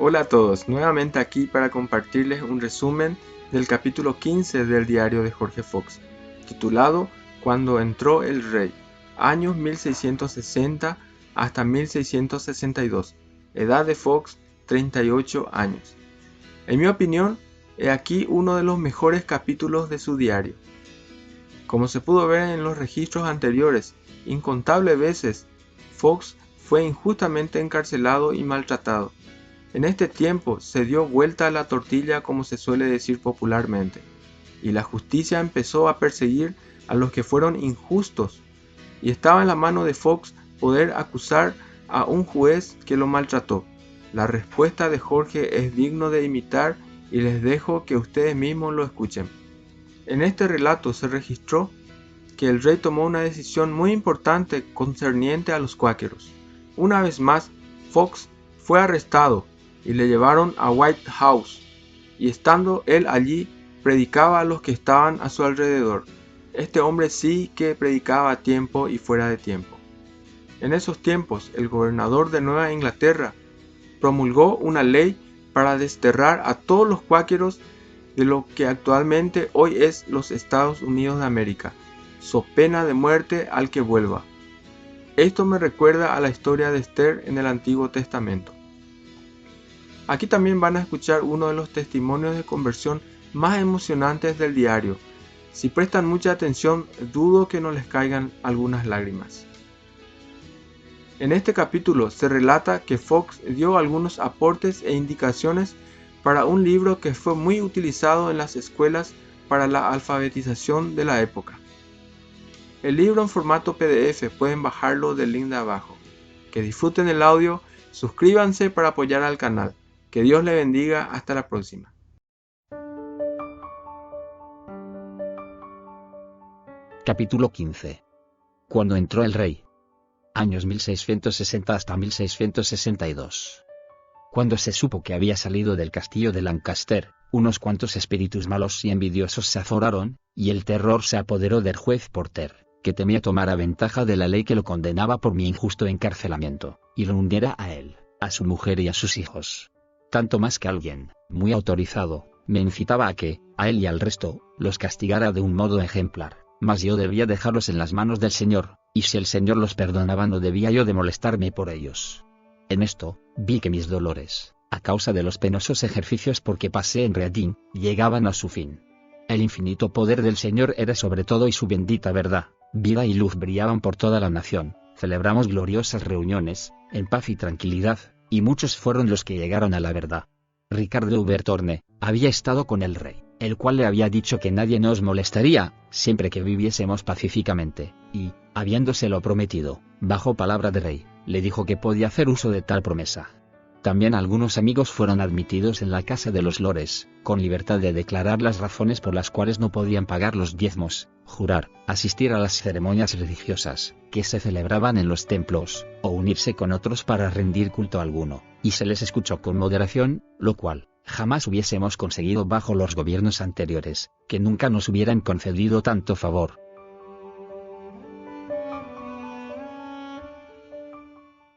Hola a todos, nuevamente aquí para compartirles un resumen del capítulo 15 del diario de Jorge Fox, titulado Cuando entró el rey, años 1660 hasta 1662, edad de Fox 38 años. En mi opinión, he aquí uno de los mejores capítulos de su diario. Como se pudo ver en los registros anteriores, incontables veces, Fox fue injustamente encarcelado y maltratado. En este tiempo se dio vuelta a la tortilla, como se suele decir popularmente, y la justicia empezó a perseguir a los que fueron injustos, y estaba en la mano de Fox poder acusar a un juez que lo maltrató. La respuesta de Jorge es digno de imitar y les dejo que ustedes mismos lo escuchen. En este relato se registró que el rey tomó una decisión muy importante concerniente a los cuáqueros. Una vez más, Fox fue arrestado y le llevaron a White House, y estando él allí, predicaba a los que estaban a su alrededor. Este hombre sí que predicaba a tiempo y fuera de tiempo. En esos tiempos, el gobernador de Nueva Inglaterra promulgó una ley para desterrar a todos los cuáqueros de lo que actualmente hoy es los Estados Unidos de América, so pena de muerte al que vuelva. Esto me recuerda a la historia de Esther en el Antiguo Testamento. Aquí también van a escuchar uno de los testimonios de conversión más emocionantes del diario. Si prestan mucha atención, dudo que no les caigan algunas lágrimas. En este capítulo se relata que Fox dio algunos aportes e indicaciones para un libro que fue muy utilizado en las escuelas para la alfabetización de la época. El libro en formato PDF pueden bajarlo del link de abajo. Que disfruten el audio, suscríbanse para apoyar al canal. Que Dios le bendiga, hasta la próxima. Capítulo 15. Cuando entró el rey. Años 1660 hasta 1662. Cuando se supo que había salido del castillo de Lancaster, unos cuantos espíritus malos y envidiosos se azoraron, y el terror se apoderó del juez Porter, que temía tomara ventaja de la ley que lo condenaba por mi injusto encarcelamiento, y lo hundiera a él, a su mujer y a sus hijos. Tanto más que alguien, muy autorizado, me incitaba a que, a él y al resto, los castigara de un modo ejemplar, mas yo debía dejarlos en las manos del Señor, y si el Señor los perdonaba no debía yo de molestarme por ellos. En esto, vi que mis dolores, a causa de los penosos ejercicios por que pasé en Reading, llegaban a su fin. El infinito poder del Señor era sobre todo y su bendita verdad, vida y luz brillaban por toda la nación. Celebramos gloriosas reuniones, en paz y tranquilidad, y muchos fueron los que llegaron a la verdad. Ricardo Ubertorne había estado con el rey, el cual le había dicho que nadie nos molestaría, siempre que viviésemos pacíficamente, y, habiéndoselo prometido, bajo palabra de rey, le dijo que podía hacer uso de tal promesa. También algunos amigos fueron admitidos en la casa de los lores, con libertad de declarar las razones por las cuales no podían pagar los diezmos, jurar, asistir a las ceremonias religiosas, que se celebraban en los templos, o unirse con otros para rendir culto alguno, y se les escuchó con moderación, lo cual, jamás hubiésemos conseguido bajo los gobiernos anteriores, que nunca nos hubieran concedido tanto favor.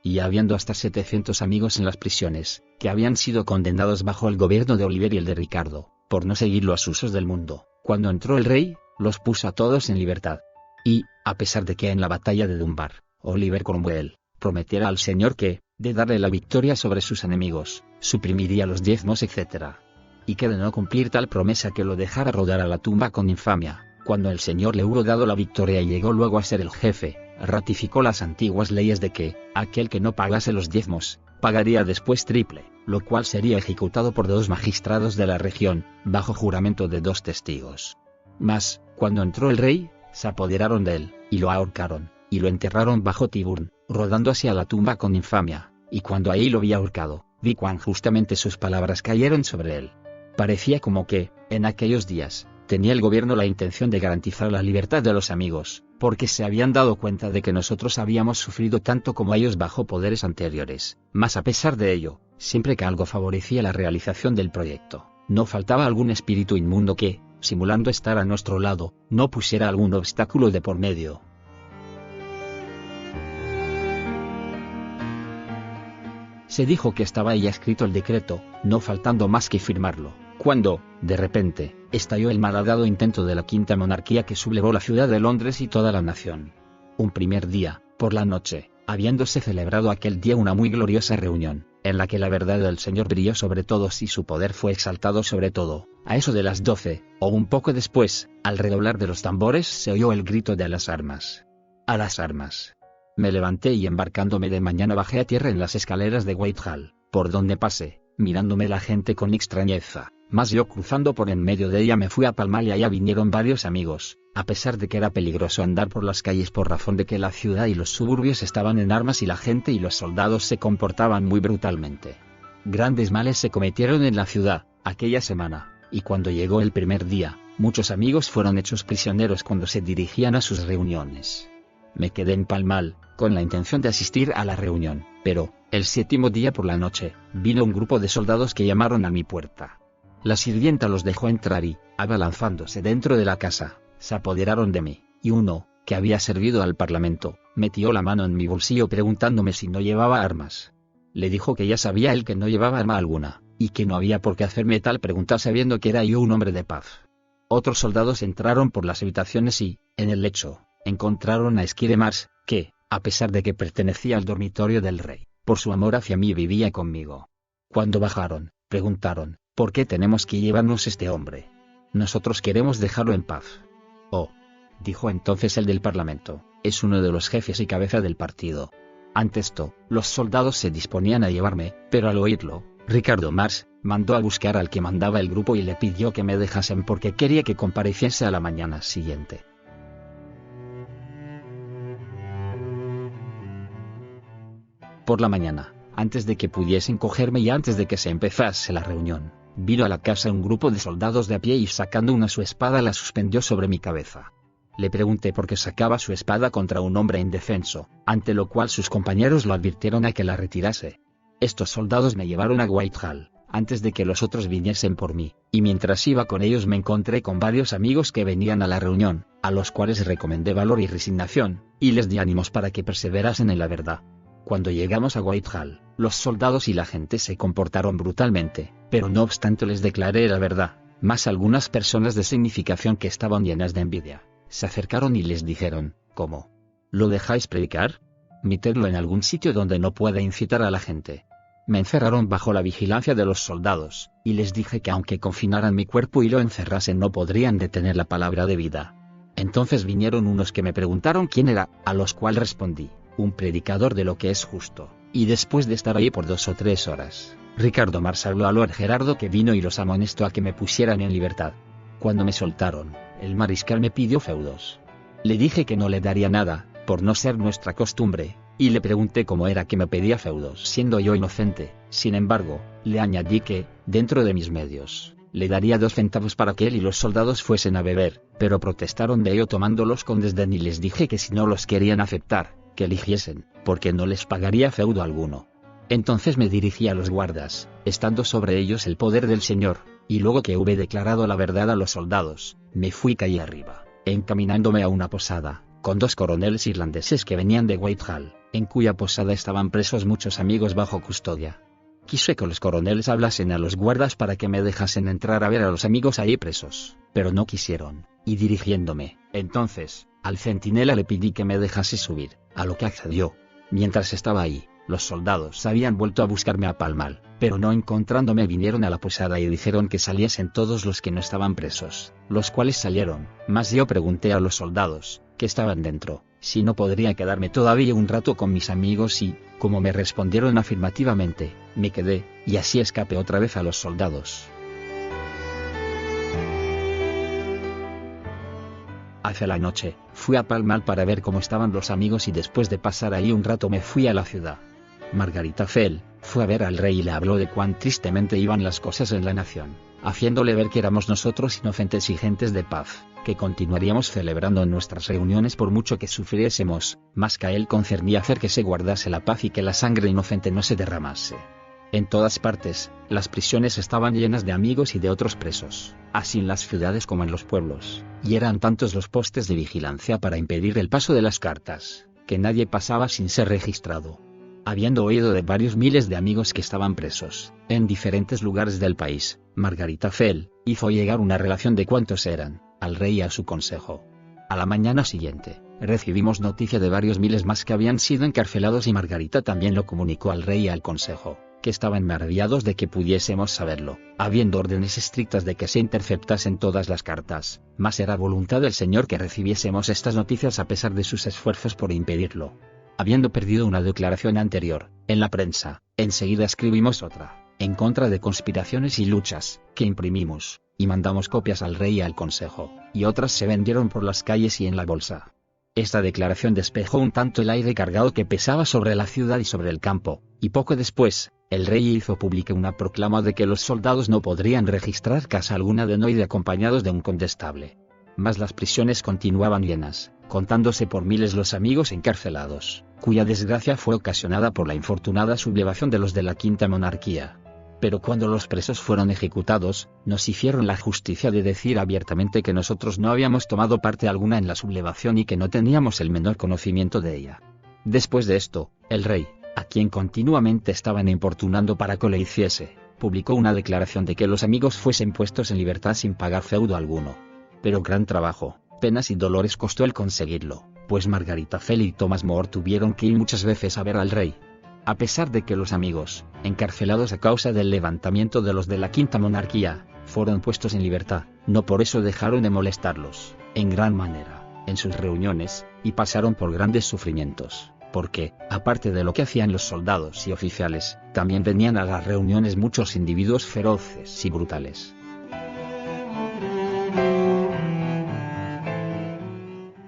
Y habiendo hasta 700 amigos en las prisiones, que habían sido condenados bajo el gobierno de Oliver y el de Ricardo, por no seguir los usos del mundo, cuando entró el rey, los puso a todos en libertad. Y, a pesar de que en la batalla de Dunbar, Oliver Cromwell, prometiera al Señor que, de darle la victoria sobre sus enemigos, suprimiría los diezmos etc. Y que de no cumplir tal promesa que lo dejara rodar a la tumba con infamia, cuando el Señor le hubo dado la victoria y llegó luego a ser el jefe, ratificó las antiguas leyes de que, aquel que no pagase los diezmos, pagaría después triple, lo cual sería ejecutado por 2 magistrados de la región, bajo juramento de 2 testigos. Mas, cuando entró el rey, se apoderaron de él, y lo ahorcaron, y lo enterraron bajo Tyburn, rodando hacia la tumba con infamia, y cuando ahí lo vi ahorcado, vi cuán justamente sus palabras cayeron sobre él. Parecía como que, en aquellos días, tenía el gobierno la intención de garantizar la libertad de los amigos, porque se habían dado cuenta de que nosotros habíamos sufrido tanto como ellos bajo poderes anteriores, mas a pesar de ello, siempre que algo favorecía la realización del proyecto, no faltaba algún espíritu inmundo que, simulando estar a nuestro lado, no pusiera algún obstáculo de por medio. Se dijo que estaba ya escrito el decreto, no faltando más que firmarlo, cuando, de repente, estalló el malhadado intento de la Quinta Monarquía que sublevó la ciudad de Londres y toda la nación. Un primer día, por la noche, habiéndose celebrado aquel día una muy gloriosa reunión, en la que la verdad del Señor brilló sobre todos y su poder fue exaltado sobre todo, a eso de las 12, o un poco después, al redoblar de los tambores se oyó el grito de "a las armas! ¡A las armas!". Me levanté y embarcándome de mañana bajé a tierra en las escaleras de Whitehall, por donde pasé, mirándome la gente con extrañeza, mas yo cruzando por en medio de ella me fui a Pall Mall y allá vinieron varios amigos, a pesar de que era peligroso andar por las calles por razón de que la ciudad y los suburbios estaban en armas y la gente y los soldados se comportaban muy brutalmente. Grandes males se cometieron en la ciudad, aquella semana, y cuando llegó el primer día, muchos amigos fueron hechos prisioneros cuando se dirigían a sus reuniones. Me quedé en Pall Mall, con la intención de asistir a la reunión, pero, el 7º día por la noche, vino un grupo de soldados que llamaron a mi puerta. La sirvienta los dejó entrar y, abalanzándose dentro de la casa, se apoderaron de mí, y uno, que había servido al Parlamento, metió la mano en mi bolsillo preguntándome si no llevaba armas. Le dijo que ya sabía él que no llevaba arma alguna, y que no había por qué hacerme tal pregunta sabiendo que era yo un hombre de paz. Otros soldados entraron por las habitaciones y, en el lecho, encontraron a Squire Mars, que, a pesar de que pertenecía al dormitorio del rey, por su amor hacia mí vivía conmigo. Cuando bajaron, preguntaron, ¿por qué tenemos que llevarnos este hombre? Nosotros queremos dejarlo en paz. Oh, dijo entonces el del Parlamento, es uno de los jefes y cabeza del partido. Ante esto, los soldados se disponían a llevarme, pero al oírlo, Ricardo Mars mandó a buscar al que mandaba el grupo y le pidió que me dejasen porque quería que compareciese a la mañana siguiente. Por la mañana, antes de que pudiesen cogerme y antes de que se empezase la reunión, vino a la casa un grupo de soldados de a pie y sacando una su espada la suspendió sobre mi cabeza. Le pregunté por qué sacaba su espada contra un hombre indefenso, ante lo cual sus compañeros lo advirtieron a que la retirase. Estos soldados me llevaron a Whitehall, antes de que los otros viniesen por mí, y mientras iba con ellos me encontré con varios amigos que venían a la reunión, a los cuales recomendé valor y resignación, y les di ánimos para que perseverasen en la verdad. Cuando llegamos a Whitehall, los soldados y la gente se comportaron brutalmente, pero no obstante les declaré la verdad, mas algunas personas de significación que estaban llenas de envidia, se acercaron y les dijeron, ¿cómo? ¿Lo dejáis predicar? Metedlo en algún sitio donde no pueda incitar a la gente. Me encerraron bajo la vigilancia de los soldados, y les dije que aunque confinaran mi cuerpo y lo encerrasen no podrían detener la palabra de vida. Entonces vinieron unos que me preguntaron quién era, a los cuales respondí, un predicador de lo que es justo, y después de estar ahí por 2 o 3 horas, Ricardo Mars habló a Lord Gerardo que vino y los amonestó a que me pusieran en libertad. Cuando me soltaron, el mariscal me pidió feudos. Le dije que no le daría nada, por no ser nuestra costumbre, y le pregunté cómo era que me pedía feudos siendo yo inocente. Sin embargo, le añadí que, dentro de mis medios, le daría 2 centavos para que él y los soldados fuesen a beber, pero protestaron de ello tomándolos con desdén y les dije que si no los querían aceptar, que eligiesen, porque no les pagaría feudo alguno. Entonces me dirigí a los guardas, estando sobre ellos el poder del Señor, y luego que hube declarado la verdad a los soldados, me fui calle arriba, encaminándome a una posada, con 2 coroneles irlandeses que venían de Whitehall, en cuya posada estaban presos muchos amigos bajo custodia. Quise que los coroneles hablasen a los guardas para que me dejasen entrar a ver a los amigos ahí presos, pero no quisieron, y dirigiéndome, entonces, al centinela le pedí que me dejase subir, a lo que accedió. Mientras estaba ahí, los soldados habían vuelto a buscarme a Pall Mall, pero no encontrándome vinieron a la posada y dijeron que saliesen todos los que no estaban presos, los cuales salieron, mas yo pregunté a los soldados, que estaban dentro, si no podría quedarme todavía un rato con mis amigos y, como me respondieron afirmativamente, me quedé, y así escapé otra vez a los soldados. Hacia la noche, fui a Pall Mall para ver cómo estaban los amigos y después de pasar ahí un rato me fui a la ciudad. Margarita Fell fue a ver al rey y le habló de cuán tristemente iban las cosas en la nación, haciéndole ver que éramos nosotros inocentes y gentes de paz, que continuaríamos celebrando nuestras reuniones por mucho que sufriésemos, mas que a él concernía hacer que se guardase la paz y que la sangre inocente no se derramase. En todas partes, las prisiones estaban llenas de amigos y de otros presos, así en las ciudades como en los pueblos, y eran tantos los postes de vigilancia para impedir el paso de las cartas, que nadie pasaba sin ser registrado. Habiendo oído de varios miles de amigos que estaban presos, en diferentes lugares del país, Margarita Fell hizo llegar una relación de cuántos eran, al rey y a su consejo. A la mañana siguiente, recibimos noticia de varios miles más que habían sido encarcelados y Margarita también lo comunicó al rey y al consejo, que estaban maravillados de que pudiésemos saberlo, habiendo órdenes estrictas de que se interceptasen todas las cartas, mas era voluntad del Señor que recibiésemos estas noticias a pesar de sus esfuerzos por impedirlo. Habiendo perdido una declaración anterior, en la prensa, enseguida escribimos otra, en contra de conspiraciones y luchas, que imprimimos, y mandamos copias al rey y al consejo, y otras se vendieron por las calles y en la bolsa. Esta declaración despejó un tanto el aire cargado que pesaba sobre la ciudad y sobre el campo, y poco después, el rey hizo pública una proclama de que los soldados no podrían registrar casa alguna de no ir acompañados de un condestable. Mas las prisiones continuaban llenas, contándose por miles los amigos encarcelados, cuya desgracia fue ocasionada por la infortunada sublevación de los de la Quinta Monarquía. Pero cuando los presos fueron ejecutados, nos hicieron la justicia de decir abiertamente que nosotros no habíamos tomado parte alguna en la sublevación y que no teníamos el menor conocimiento de ella. Después de esto, el rey, a quien continuamente estaban importunando para que lo hiciese, publicó una declaración de que los amigos fuesen puestos en libertad sin pagar feudo alguno. Pero gran trabajo, penas y dolores costó el conseguirlo, pues Margarita Fell y Thomas More tuvieron que ir muchas veces a ver al rey. A pesar de que los amigos, encarcelados a causa del levantamiento de los de la Quinta Monarquía, fueron puestos en libertad, no por eso dejaron de molestarlos, en gran manera, en sus reuniones, y pasaron por grandes sufrimientos, porque, aparte de lo que hacían los soldados y oficiales, también venían a las reuniones muchos individuos feroces y brutales.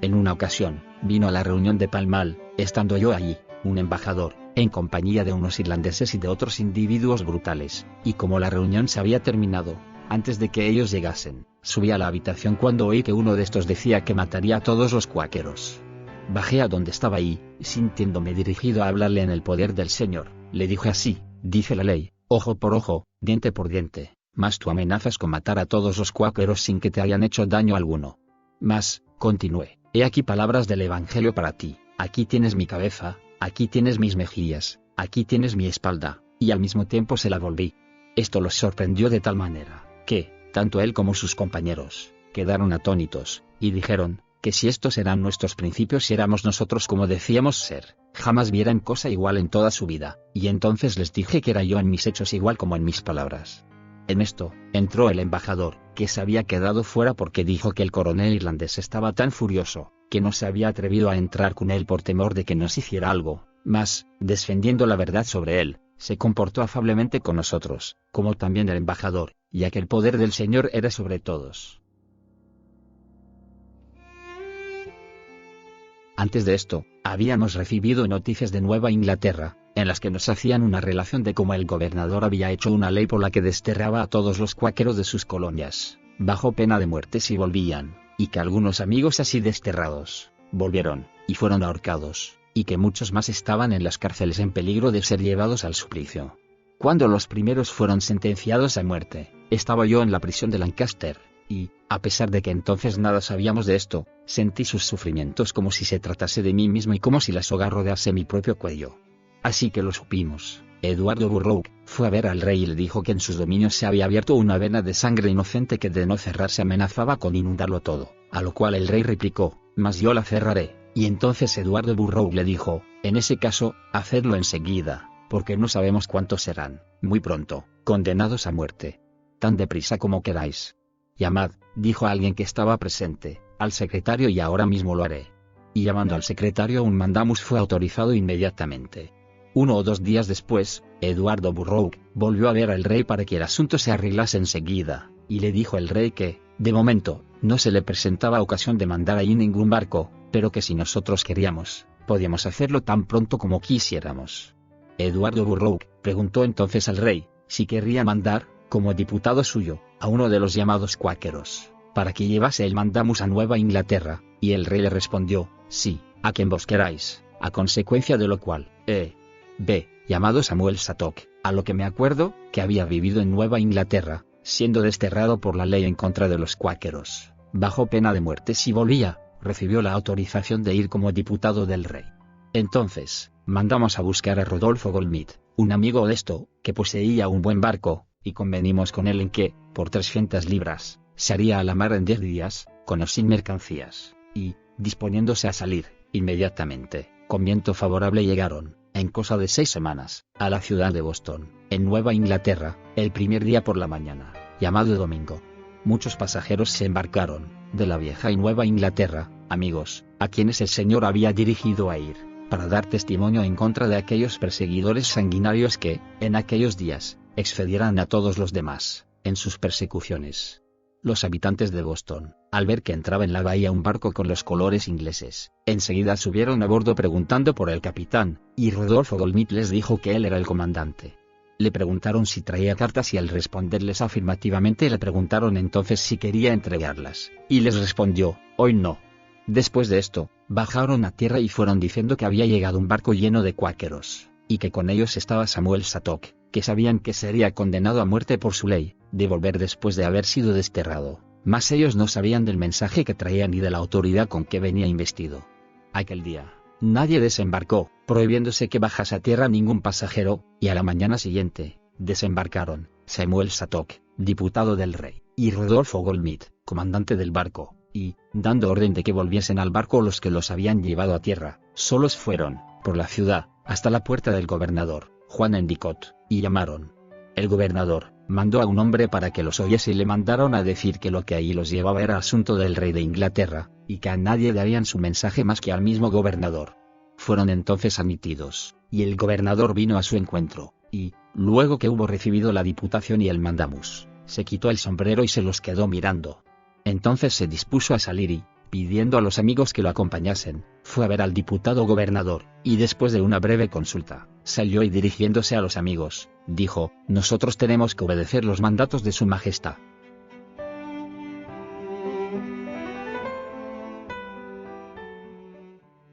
En una ocasión, vino a la reunión de Pall Mall, estando yo allí, un embajador, en compañía de unos irlandeses y de otros individuos brutales, y como la reunión se había terminado, antes de que ellos llegasen, subí a la habitación cuando oí que uno de estos decía que mataría a todos los cuáqueros. Bajé a donde estaba ahí, sintiéndome dirigido a hablarle en el poder del Señor, le dije así: dice la ley, ojo por ojo, diente por diente, mas tú amenazas con matar a todos los cuáqueros sin que te hayan hecho daño alguno. Mas, continué, he aquí palabras del Evangelio para ti, aquí tienes mi cabeza, aquí tienes mis mejillas, aquí tienes mi espalda, y al mismo tiempo se la volví. Esto los sorprendió de tal manera, que, tanto él como sus compañeros, quedaron atónitos, y dijeron, que si estos eran nuestros principios y éramos nosotros como decíamos ser, jamás vieran cosa igual en toda su vida, y entonces les dije que era yo en mis hechos igual como en mis palabras. En esto, entró el embajador, que se había quedado fuera porque dijo que el coronel irlandés estaba tan furioso, que no se había atrevido a entrar con él por temor de que nos hiciera algo, mas, defendiendo la verdad sobre él, se comportó afablemente con nosotros, como también el embajador, ya que el poder del Señor era sobre todos. Antes de esto, habíamos recibido noticias de Nueva Inglaterra, en las que nos hacían una relación de cómo el gobernador había hecho una ley por la que desterraba a todos los cuáqueros de sus colonias, bajo pena de muerte si volvían, y que algunos amigos así desterrados, volvieron, y fueron ahorcados, y que muchos más estaban en las cárceles en peligro de ser llevados al suplicio. Cuando los primeros fueron sentenciados a muerte, estaba yo en la prisión de Lancaster, y, a pesar de que entonces nada sabíamos de esto, sentí sus sufrimientos como si se tratase de mí mismo y como si la soga rodease mi propio cuello. Así que lo supimos. Eduardo Burroughs fue a ver al rey y le dijo que en sus dominios se había abierto una vena de sangre inocente que de no cerrarse amenazaba con inundarlo todo, a lo cual el rey replicó, mas yo la cerraré, y entonces Eduardo Burroughs le dijo, en ese caso, hacedlo enseguida, porque no sabemos cuántos serán, muy pronto, condenados a muerte. Tan deprisa como queráis. Llamad, dijo alguien que estaba presente, al secretario y ahora mismo lo haré. Y llamando al secretario un mandamus fue autorizado inmediatamente. 1 o 2 días después, Eduardo Burroughs volvió a ver al rey para que el asunto se arreglase enseguida, y le dijo el rey que, de momento, no se le presentaba ocasión de mandar allí ningún barco, pero que si nosotros queríamos, podíamos hacerlo tan pronto como quisiéramos. Eduardo Burroughs preguntó entonces al rey, si querría mandar, como diputado suyo, a uno de los llamados cuáqueros, para que llevase el mandamus a Nueva Inglaterra, y el rey le respondió, sí, a quien vos queráis, a consecuencia de lo cual, llamado Samuel Shattock, a lo que me acuerdo, que había vivido en Nueva Inglaterra, siendo desterrado por la ley en contra de los cuáqueros, bajo pena de muerte si volvía, recibió la autorización de ir como diputado del rey. Entonces, mandamos a buscar a Rodolfo Goldschmidt, un amigo honesto, que poseía un buen barco, y convenimos con él en que, por 300 libras, se haría a la mar en 10 días, con o sin mercancías, y, disponiéndose a salir, inmediatamente, con viento favorable llegaron, en cosa de 6 semanas, a la ciudad de Boston, en Nueva Inglaterra, el primer día por la mañana, llamado domingo. Muchos pasajeros se embarcaron, de la vieja y Nueva Inglaterra, amigos, a quienes el Señor había dirigido a ir, para dar testimonio en contra de aquellos perseguidores sanguinarios que, en aquellos días, expedieran a todos los demás, en sus persecuciones. Los habitantes de Boston, al ver que entraba en la bahía un barco con los colores ingleses, enseguida subieron a bordo preguntando por el capitán, y Rodolfo Goldschmidt les dijo que él era el comandante. Le preguntaron si traía cartas y al responderles afirmativamente le preguntaron entonces si quería entregarlas, y les respondió, hoy no. Después de esto, bajaron a tierra y fueron diciendo que había llegado un barco lleno de cuáqueros, y que con ellos estaba Samuel Satok, que sabían que sería condenado a muerte por su ley, de volver después de haber sido desterrado, mas ellos no sabían del mensaje que traía ni de la autoridad con que venía investido. Aquel día, nadie desembarcó, prohibiéndose que bajase a tierra ningún pasajero, y a la mañana siguiente, desembarcaron, Samuel Satok, diputado del rey, y Rodolfo Goldschmidt, comandante del barco, y, dando orden de que volviesen al barco los que los habían llevado a tierra, solos fueron, por la ciudad, hasta la puerta del gobernador, Juan Endicott, y llamaron. El gobernador mandó a un hombre para que los oyese y le mandaron a decir que lo que allí los llevaba era asunto del rey de Inglaterra, y que a nadie darían su mensaje más que al mismo gobernador. Fueron entonces admitidos, y el gobernador vino a su encuentro, y, luego que hubo recibido la diputación y el mandamus, se quitó el sombrero y se los quedó mirando. Entonces se dispuso a salir y, pidiendo a los amigos que lo acompañasen, fue a ver al diputado gobernador, y después de una breve consulta, salió y dirigiéndose a los amigos, dijo, nosotros tenemos que obedecer los mandatos de su majestad.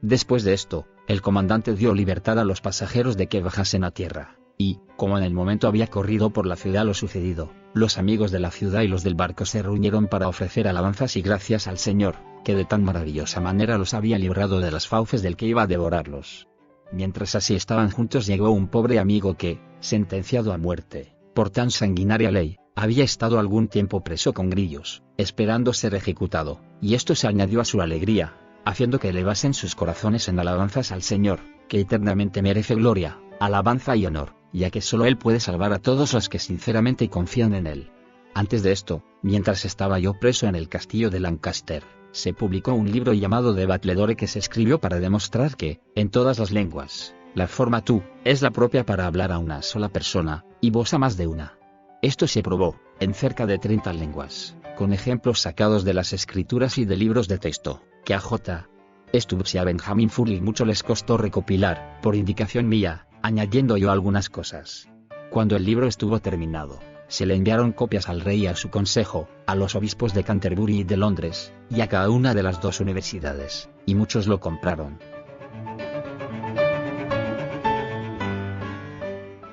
Después de esto, el comandante dio libertad a los pasajeros de que bajasen a tierra, y, como en el momento había corrido por la ciudad lo sucedido, los amigos de la ciudad y los del barco se reunieron para ofrecer alabanzas y gracias al Señor, que de tan maravillosa manera los había librado de las fauces del que iba a devorarlos. Mientras así estaban juntos llegó un pobre amigo que, sentenciado a muerte, por tan sanguinaria ley, había estado algún tiempo preso con grillos, esperando ser ejecutado, y esto se añadió a su alegría, haciendo que elevasen sus corazones en alabanzas al Señor, que eternamente merece gloria, alabanza y honor, ya que solo Él puede salvar a todos los que sinceramente confían en Él. Antes de esto, mientras estaba yo preso en el castillo de Lancaster, se publicó un libro llamado De Battledore que se escribió para demostrar que, en todas las lenguas, la forma tú, es la propia para hablar a una sola persona, y vos a más de una. Esto se probó, en cerca de 30 lenguas, con ejemplos sacados de las escrituras y de libros de texto, que a J. Stubbs y a Benjamin Furley mucho les costó recopilar, por indicación mía, añadiendo yo algunas cosas. Cuando el libro estuvo terminado, se le enviaron copias al rey y a su consejo, a los obispos de Canterbury y de Londres, y a cada una de las 2 universidades, y muchos lo compraron.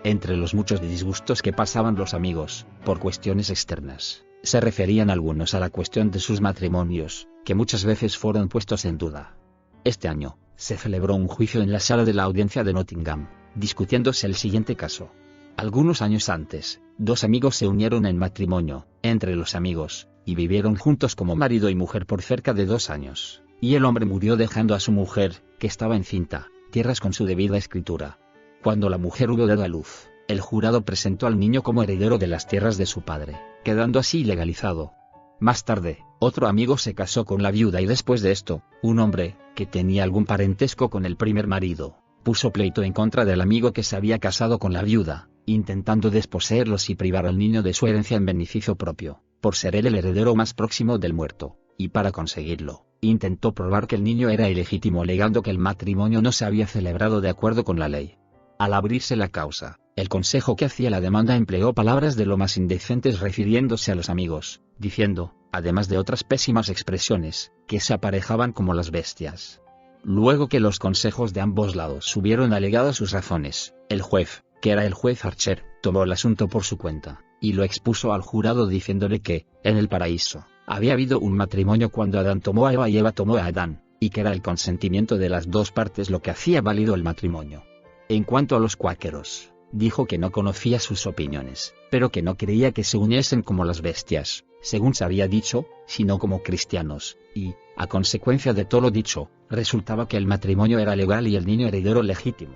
Entre los muchos disgustos que pasaban los amigos, por cuestiones externas, se referían algunos a la cuestión de sus matrimonios, que muchas veces fueron puestos en duda. Este año, se celebró un juicio en la sala de la audiencia de Nottingham, discutiéndose el siguiente caso. Algunos años antes, 2 amigos se unieron en matrimonio, entre los amigos, y vivieron juntos como marido y mujer por cerca de 2 años, y el hombre murió dejando a su mujer, que estaba encinta, tierras con su debida escritura. Cuando la mujer hubo dado a luz, el jurado presentó al niño como heredero de las tierras de su padre, quedando así legalizado. Más tarde, otro amigo se casó con la viuda y después de esto, un hombre, que tenía algún parentesco con el primer marido, puso pleito en contra del amigo que se había casado con la viuda, intentando desposeerlos y privar al niño de su herencia en beneficio propio, por ser él el heredero más próximo del muerto, y para conseguirlo, intentó probar que el niño era ilegítimo alegando que el matrimonio no se había celebrado de acuerdo con la ley. Al abrirse la causa, el consejo que hacía la demanda empleó palabras de lo más indecentes refiriéndose a los amigos, diciendo, además de otras pésimas expresiones, que se aparejaban como las bestias. Luego que los consejos de ambos lados hubieron alegado sus razones, el juez, que era el juez Archer, tomó el asunto por su cuenta, y lo expuso al jurado diciéndole que, en el paraíso, había habido un matrimonio cuando Adán tomó a Eva y Eva tomó a Adán, y que era el consentimiento de las dos partes lo que hacía válido el matrimonio. En cuanto a los cuáqueros, dijo que no conocía sus opiniones, pero que no creía que se uniesen como las bestias, según se había dicho, sino como cristianos, y, a consecuencia de todo lo dicho, resultaba que el matrimonio era legal y el niño heredero legítimo.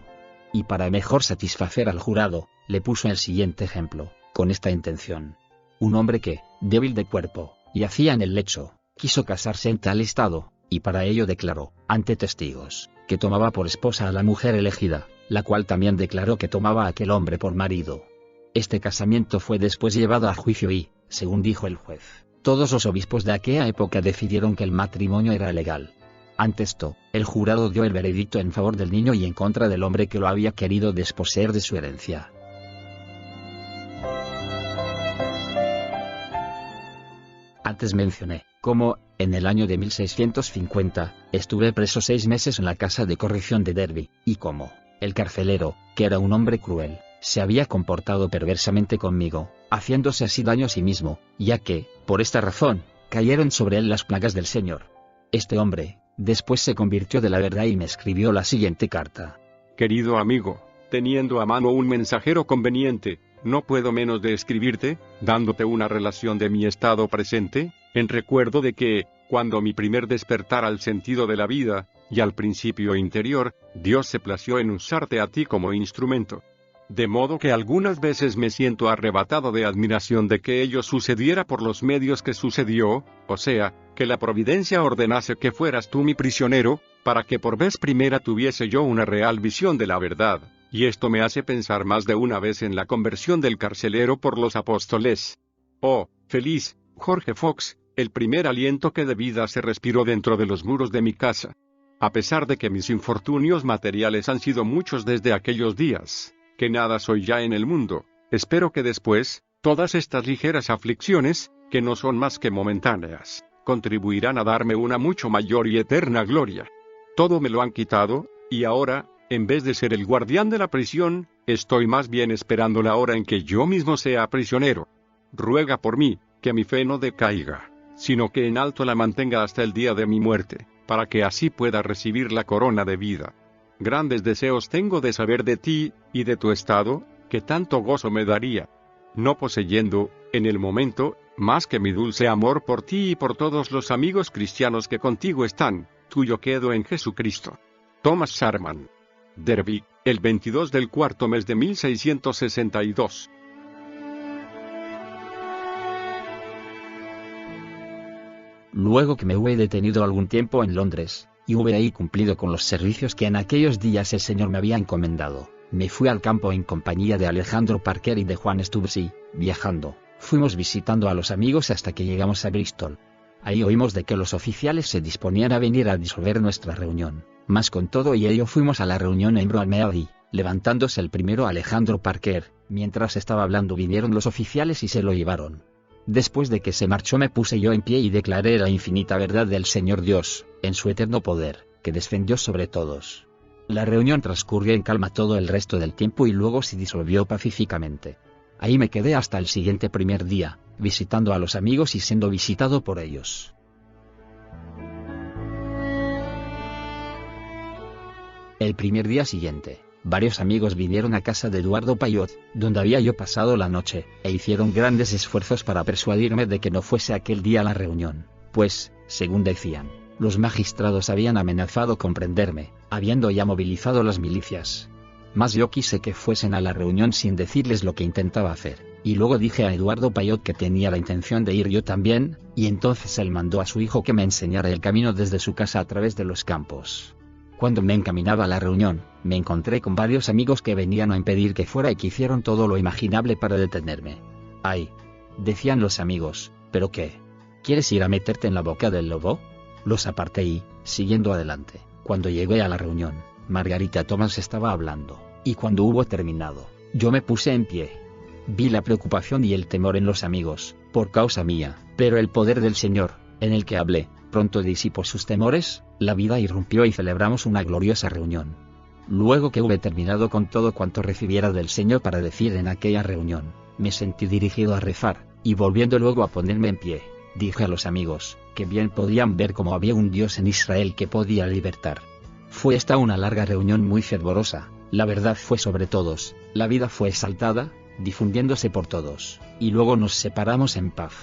Y para mejor satisfacer al jurado, le puso el siguiente ejemplo, con esta intención. Un hombre que, débil de cuerpo, yacía en el lecho, quiso casarse en tal estado, y para ello declaró, ante testigos, que tomaba por esposa a la mujer elegida, la cual también declaró que tomaba a aquel hombre por marido. Este casamiento fue después llevado a juicio y, según dijo el juez, todos los obispos de aquella época decidieron que el matrimonio era legal. Ante esto, el jurado dio el veredicto en favor del niño y en contra del hombre que lo había querido desposeer de su herencia. Antes mencioné cómo, en el año de 1650, estuve preso 6 meses en la casa de corrección de Derby, y cómo el carcelero, que era un hombre cruel, se había comportado perversamente conmigo, haciéndose así daño a sí mismo, ya que, por esta razón, cayeron sobre él las plagas del Señor. Este hombre, después se convirtió de la verdad y me escribió la siguiente carta. Querido amigo, teniendo a mano un mensajero conveniente, no puedo menos de escribirte, dándote una relación de mi estado presente, en recuerdo de que, cuando mi primer despertar al sentido de la vida, y al principio interior, Dios se plació en usarte a ti como instrumento. De modo que algunas veces me siento arrebatado de admiración de que ello sucediera por los medios que sucedió, o sea, que la providencia ordenase que fueras tú mi prisionero, para que por vez primera tuviese yo una real visión de la verdad, y esto me hace pensar más de una vez en la conversión del carcelero por los apóstoles. Oh, feliz, Jorge Fox, el primer aliento que de vida se respiró dentro de los muros de mi casa. A pesar de que mis infortunios materiales han sido muchos desde aquellos días, que nada soy ya en el mundo, espero que después, todas estas ligeras aflicciones, que no son más que momentáneas, contribuirán a darme una mucho mayor y eterna gloria. Todo me lo han quitado, y ahora, en vez de ser el guardián de la prisión, estoy más bien esperando la hora en que yo mismo sea prisionero. Ruega por mí, que mi fe no decaiga, sino que en alto la mantenga hasta el día de mi muerte, para que así pueda recibir la corona de vida. Grandes deseos tengo de saber de ti, y de tu estado, que tanto gozo me daría, no poseyendo, en el momento, más que mi dulce amor por ti y por todos los amigos cristianos que contigo están, tuyo quedo en Jesucristo. Thomas Sharman. Derby, el 22 del cuarto mes de 1662. Luego que me hube detenido algún tiempo en Londres, y hube ahí cumplido con los servicios que en aquellos días el Señor me había encomendado, me fui al campo en compañía de Alejandro Parker y de Juan Stubbs y, viajando, fuimos visitando a los amigos hasta que llegamos a Bristol. Ahí oímos de que los oficiales se disponían a venir a disolver nuestra reunión, mas con todo y ello fuimos a la reunión en Broadmead y, levantándose el primero Alejandro Parker, mientras estaba hablando vinieron los oficiales y se lo llevaron. Después de que se marchó me puse yo en pie y declaré la infinita verdad del Señor Dios, en su eterno poder, que descendió sobre todos. La reunión transcurrió en calma todo el resto del tiempo y luego se disolvió pacíficamente. Ahí me quedé hasta el siguiente primer día, visitando a los amigos y siendo visitado por ellos. El primer día siguiente, varios amigos vinieron a casa de Eduardo Payot, donde había yo pasado la noche, e hicieron grandes esfuerzos para persuadirme de que no fuese aquel día a la reunión, pues, según decían, los magistrados habían amenazado con prenderme, habiendo ya movilizado las milicias. Mas yo quise que fuesen a la reunión sin decirles lo que intentaba hacer, y luego dije a Eduardo Payot que tenía la intención de ir yo también, y entonces él mandó a su hijo que me enseñara el camino desde su casa a través de los campos. Cuando me encaminaba a la reunión, me encontré con varios amigos que venían a impedir que fuera y que hicieron todo lo imaginable para detenerme. ¡Ay!, decían los amigos, ¿pero qué? ¿Quieres ir a meterte en la boca del lobo? Los aparté y, siguiendo adelante, cuando llegué a la reunión, Margarita Thomas estaba hablando, y cuando hubo terminado, yo me puse en pie. Vi la preocupación y el temor en los amigos, por causa mía, pero el poder del Señor, en el que hablé, pronto disipó sus temores, la vida irrumpió y celebramos una gloriosa reunión. Luego que hube terminado con todo cuanto recibiera del Señor para decir en aquella reunión, me sentí dirigido a rezar, y volviendo luego a ponerme en pie, Dije a los amigos, que bien podían ver cómo había un Dios en Israel que podía libertar. Fue esta una larga reunión muy fervorosa, la verdad fue sobre todos, la vida fue exaltada, difundiéndose por todos, y luego nos separamos en paz.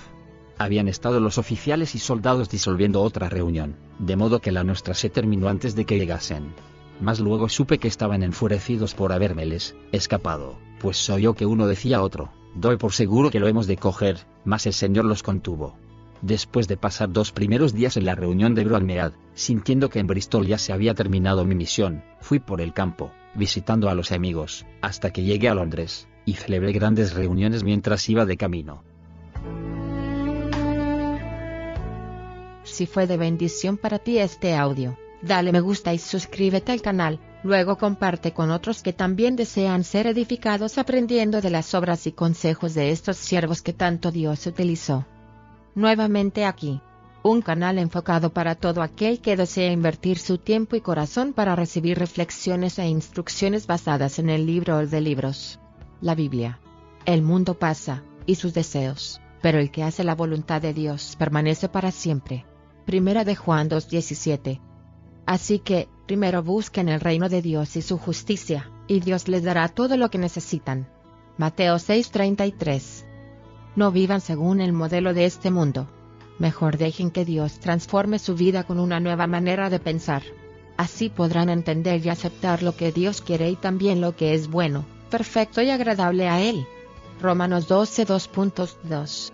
Habían estado los oficiales y soldados disolviendo otra reunión, de modo que la nuestra se terminó antes de que llegasen. Mas luego supe que estaban enfurecidos por habérmeles escapado, pues se oyó que uno decía a otro, doy por seguro que lo hemos de coger, mas el Señor los contuvo. Después de pasar 2 primeros días en la reunión de Broadmead, sintiendo que en Bristol ya se había terminado mi misión, fui por el campo, visitando a los amigos, hasta que llegué a Londres, y celebré grandes reuniones mientras iba de camino. Si fue de bendición para ti este audio, dale me gusta y suscríbete al canal, luego comparte con otros que también desean ser edificados aprendiendo de las obras y consejos de estos siervos que tanto Dios utilizó. Nuevamente aquí, un canal enfocado para todo aquel que desea invertir su tiempo y corazón para recibir reflexiones e instrucciones basadas en el libro de libros, la Biblia. El mundo pasa, y sus deseos, pero el que hace la voluntad de Dios permanece para siempre. Primera de Juan 2:17. Así que, primero busquen el reino de Dios y su justicia, y Dios les dará todo lo que necesitan. Mateo 6:33. No vivan según el modelo de este mundo. Mejor dejen que Dios transforme su vida con una nueva manera de pensar. Así podrán entender y aceptar lo que Dios quiere y también lo que es bueno, perfecto y agradable a Él. Romanos 12:2.2.